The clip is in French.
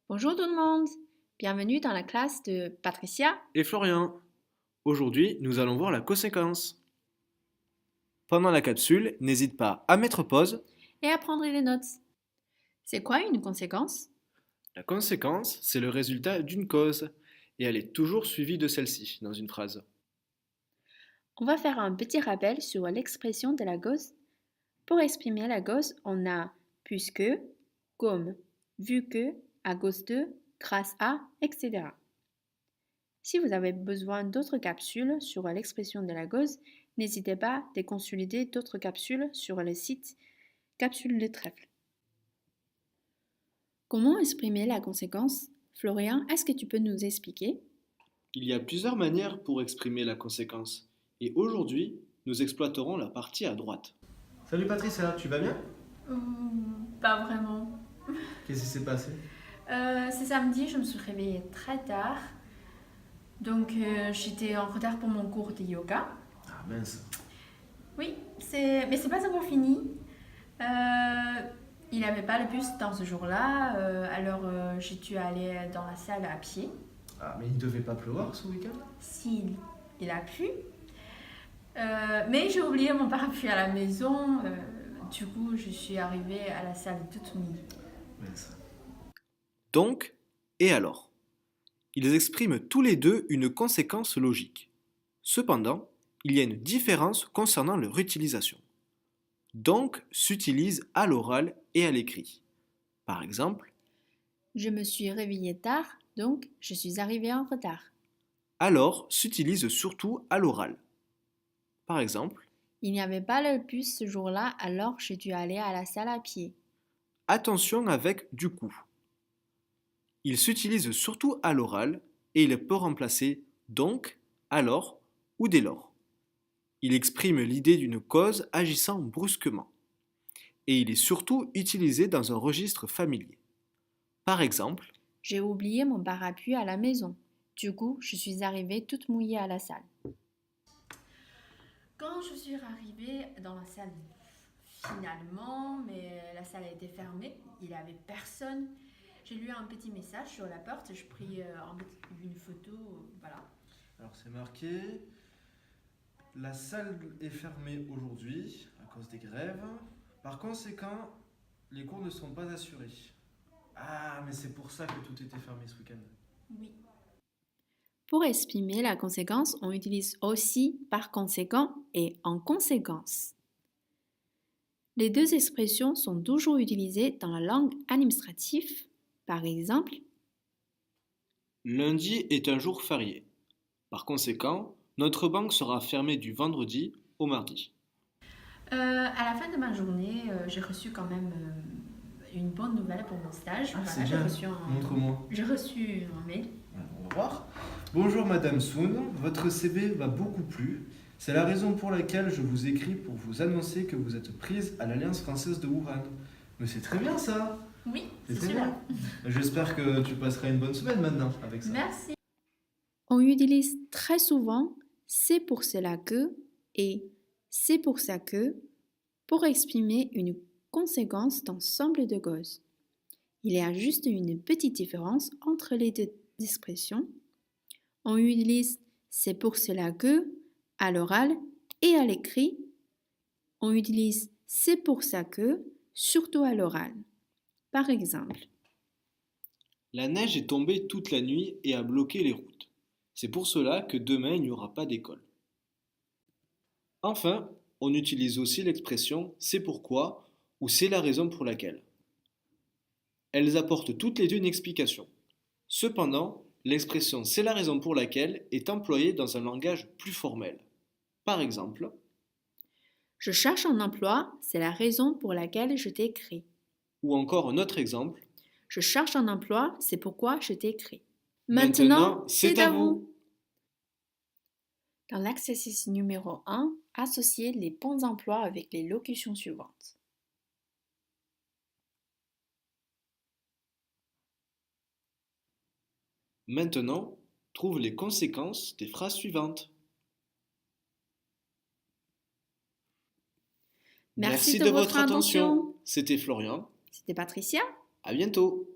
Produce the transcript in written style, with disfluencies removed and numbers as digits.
Bonjour tout le monde, bienvenue dans la classe de Patricia. Et Florian. Aujourd'hui, nous allons voir la conséquence. Pendant la capsule, n'hésite pas à mettre pause. Et à prendre les notes. C'est quoi une conséquence? La conséquence, c'est le résultat d'une cause, et elle est toujours suivie de celle-ci dans une phrase. On va faire un petit rappel sur l'expression de la cause. Pour exprimer la cause, on a puisque, comme, vu que, à cause de, grâce à, etc. Si vous avez besoin d'autres capsules sur l'expression de la cause, n'hésitez pas à consulter d'autres capsules sur le site Capsule de trèfle. Comment exprimer la conséquence? Florian, est-ce que tu peux nous expliquer? Il y a plusieurs manières pour exprimer la conséquence, et aujourd'hui, nous exploiterons la partie à droite. Salut Patricia, tu vas bien? Pas vraiment. Qu'est-ce qui s'est passé? C'est samedi, je me suis réveillée très tard. Donc j'étais en retard pour mon cours de yoga. Ah mince. Oui, mais c'est pas encore fini. Il n'y avait pas le bus dans ce jour-là, alors j'ai dû aller dans la salle à pied. Ah mais il devait pas pleuvoir ce week-end? S'il il a plu. Mais j'ai oublié mon parapluie à la maison. Du coup, je suis arrivée à la salle toute mouillée. Mince. Donc, et alors? Ils expriment tous les deux une conséquence logique. Cependant, il y a une différence concernant leur utilisation. Donc s'utilise à l'oral et à l'écrit. Par exemple, Je me suis réveillée tard, donc je suis arrivée en retard. alors s'utilise surtout à l'oral. Par exemple, Il n'y avait pas le bus ce jour-là, alors j'ai dû aller à la salle à pied. attention avec du coup. Il s'utilise surtout à l'oral et il peut remplacer donc, alors ou dès lors. Il exprime l'idée d'une cause agissant brusquement. Et il est surtout utilisé dans un registre familier. Par exemple, J'ai oublié mon parapluie à la maison. Du coup, je suis arrivée toute mouillée à la salle. Quand je suis arrivée dans la salle, finalement, mais la salle était fermée, il n'y avait personne. J'ai lu un petit message sur la porte, je pris une photo, voilà. Alors c'est marqué, la salle est fermée aujourd'hui à cause des grèves. Par conséquent, les cours ne sont pas assurés. Ah mais c'est pour ça que tout était fermé ce week-end. Oui. Pour exprimer la conséquence, on utilise aussi par conséquent et en conséquence. Les deux expressions sont toujours utilisées dans la langue administrative. Par exemple, lundi est un jour férié. Par conséquent, notre banque sera fermée du vendredi au mardi. à la fin de ma journée, j'ai reçu quand même une bonne nouvelle pour mon stage. Ah Voilà, c'est bien, montre-moi. j'ai reçu un mail. On va voir. Bonjour Madame Soun, votre CV m'a beaucoup plu. C'est la raison pour laquelle je vous écris pour vous annoncer que vous êtes prise à l'Alliance française de Wuhan. Mais c'est très bien ça. Oui, C'est c'est très celui-là. bien. J'espère que tu passeras une bonne semaine maintenant avec ça. Merci. On utilise très souvent c'est pour cela que et c'est pour ça que pour exprimer une conséquence d'ensemble de causes. Il y a juste une petite différence entre les deux expressions. On utilise c'est pour cela que à l'oral et à l'écrit. On utilise c'est pour ça que surtout à l'oral. Par exemple, La neige est tombée toute la nuit et a bloqué les routes. C'est pour cela que demain il n'y aura pas d'école. Enfin, on utilise aussi l'expression c'est pourquoi ou c'est la raison pour laquelle. Elles apportent toutes les deux une explication. Cependant, l'expression c'est la raison pour laquelle est employée dans un langage plus formel. Par exemple, je cherche un emploi, c'est la raison pour laquelle je t'ai écrit. ou encore un autre exemple, Je cherche un emploi, c'est pourquoi je t'ai écrit. maintenant c'est à vous. Dans l'exercice numéro 1, associez les bons emplois avec les locutions suivantes. Maintenant, trouve les conséquences des phrases suivantes. Merci de votre attention. C'était Florian. C'était Patricia. À bientôt.